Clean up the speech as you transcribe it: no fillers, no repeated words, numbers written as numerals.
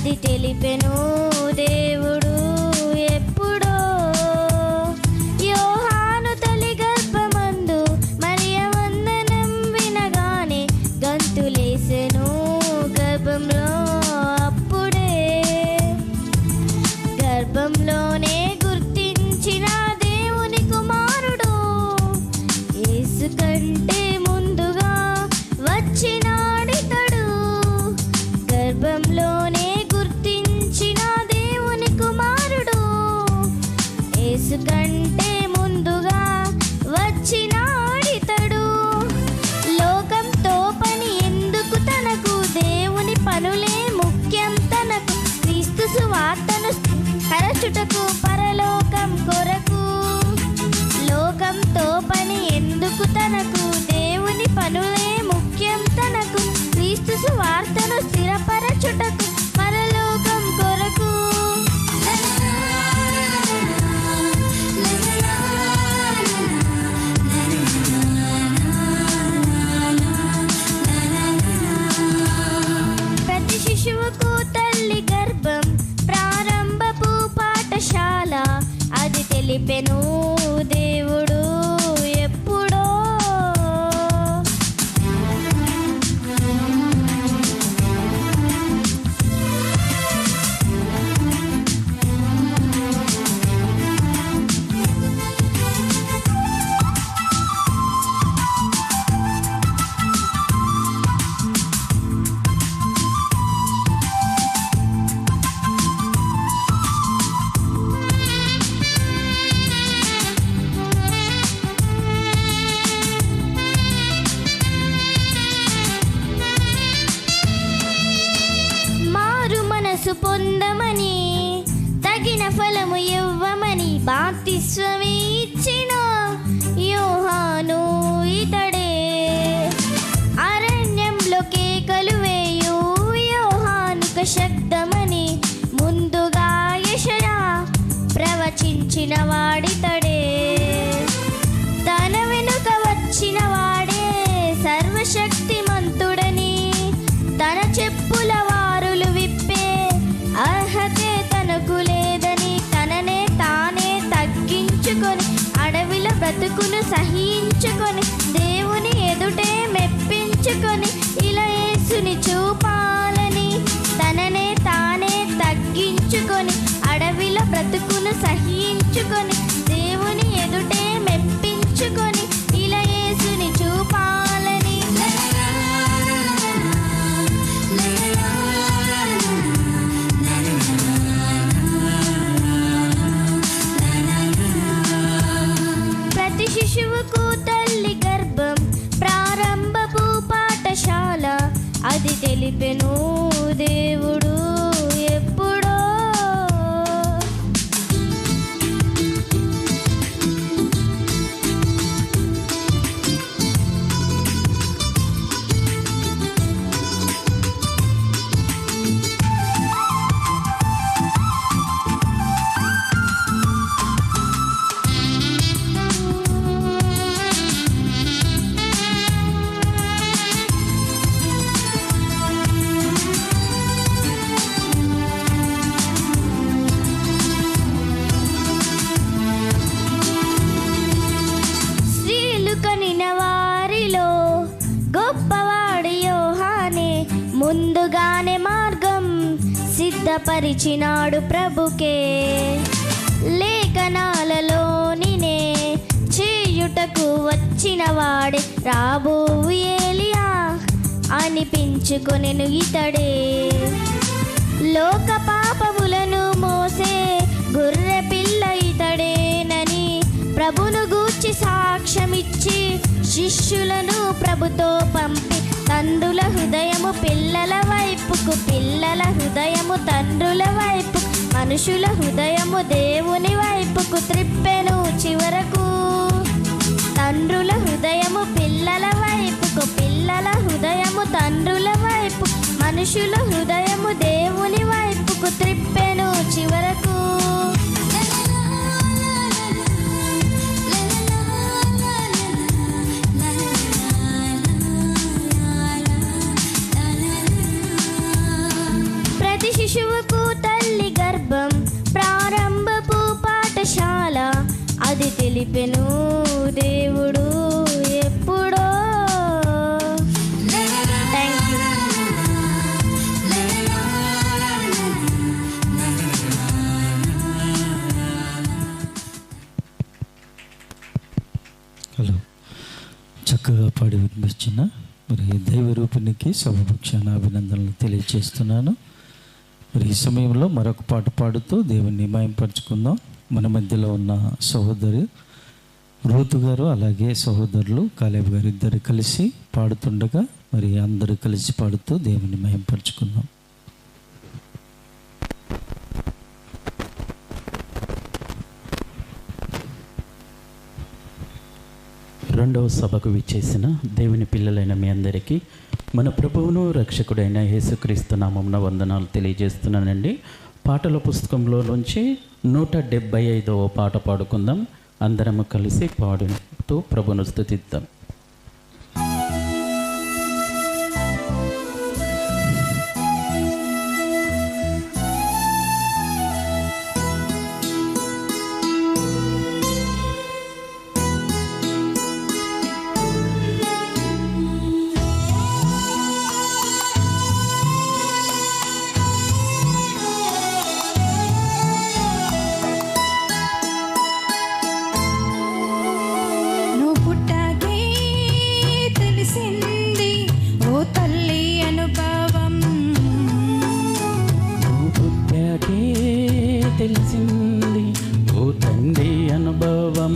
అది తెలిపెను దేవుడు ఎప్పుడో. యోహాను తల్లి గర్భమందు మరియ వందనం వినగానే గంతులేసెను గర్భంలో. అప్పుడే గర్భంలోనే గుర్తించిన దేవుని కుమారుడు యేసు కంటే ముందుగా వచ్చినాడితడు. గర్భంలోనే గుర్తించిన దేవుని కుమారుడు యేసు కంటే ముందుగా వచ్చినాడితడు. లోకంతో పని ఎందుకు తనకు, దేవుని పనులే ముఖ్యం తనకు. క్రీస్తు సువార్తను పరచుటకు పరలోకం కొరకు. లోకంతో పని ఎందుకు తనకు, దేవుని పనులే ముఖ్యం తనకు. క్రీస్తు సువార్తను స్థిరపరచుటకు పరలోకం కొరకు. ప్రతి శిశువుకు తల్లి గర్భం ప్రారంభపు పాఠశాల. అది తెలిపెను దేవుడు ఎప్పుడో. పొందమని తగిన ఫలము ఇవ్వమని బాప్తిస్మమి ఇచ్చిన యోహాను ఇతడే. అరణ్యంలో కేకలు వేయు యోహానుక శబ్దమని ముందుగా యెషయా ప్రవచించిన వాడితడే. తన వెనుక వచ్చిన వాడే సర్వశక్తిమంతుడని, తన చెప్పుల వారులు విప్పే అర్హతే తనకు లేదని, తననే తానే తగ్గించుకొని అడవిలో బ్రతుకును సహించుకొని దేవుని ఎదుటే మెప్పించుకొని ఇలా యేసుని చూపాలని. తననే తానే తగ్గించుకొని అడవిలో బ్రతుకును సహించుకొని దేవుని ఎదుటే మెప్పించుకొని ఇలా యేసుని చూపాలని. ప్రతి శిశువుకు తల్లి గర్భం ప్రారంభపు పాఠశాల. అది తెలిపెను దేవుడు ఎప్పుడో. ముందుగానే మార్గం సిద్ధపరిచినాడు ప్రభుకే. లేఖనాలలోనినే చేయుటకు వచ్చిన వాడే రాబోవు ఏలియా అనిపించుకొనెను ఇతడే. లోక పాపములను మోసే గొర్రె పిల్ల ఇతడేనని ప్రభును గూర్చి సాక్ష్యమిచ్చి శిష్యులను ప్రభుతో పంపి తండ్రుల హృదయము పిల్లల వైపుకు, పిల్లల హృదయము తండ్రుల వైపు, మనుషుల హృదయము దేవుని వైపుకు త్రిప్పెను చివరకు. తండ్రుల హృదయము పిల్లల వైపుకు, పిల్లల హృదయము తండ్రుల వైపు, మనుషుల హృదయము దేవుని వైపుకు త్రిప్పెను చివరకు. ప్రతి శిశువు తెలిపెను దేవుడు ఎప్పుడో. Thank you. హలో, చక్కగా పాడి వినిపించిన మరి దైవరూపిణికి సభపక్షాన అభినందనలు తెలియజేస్తున్నాను. మరి ఈ సమయంలో మరొక పాట పాడుతూ దేవుని మహిమపరుచుకుందాం. మన మధ్యలో ఉన్న సహోదరి రూతు గారు అలాగే సహోదరులు కాలేబ్ గారు ఇద్దరు కలిసి పాడుతుండగా మరి అందరూ కలిసి పాడుతూ దేవుని మహిమపరుచుకుందాం. రెండవ సభకు విచ్చేసిన దేవుని పిల్లలైన మీ అందరికీ మన ప్రభువును రక్షకుడైన యేసుక్రీస్తు నామమున వందనాలు తెలియజేస్తున్నానండి. పాటల పుస్తకంలో నుంచి 175వ పాట పాడుకుందాం. అందరము కలిసి పాడుతూ ప్రభును స్తుతిద్దాం. తెలిసింది ఓ తండ్రి అనుభవం.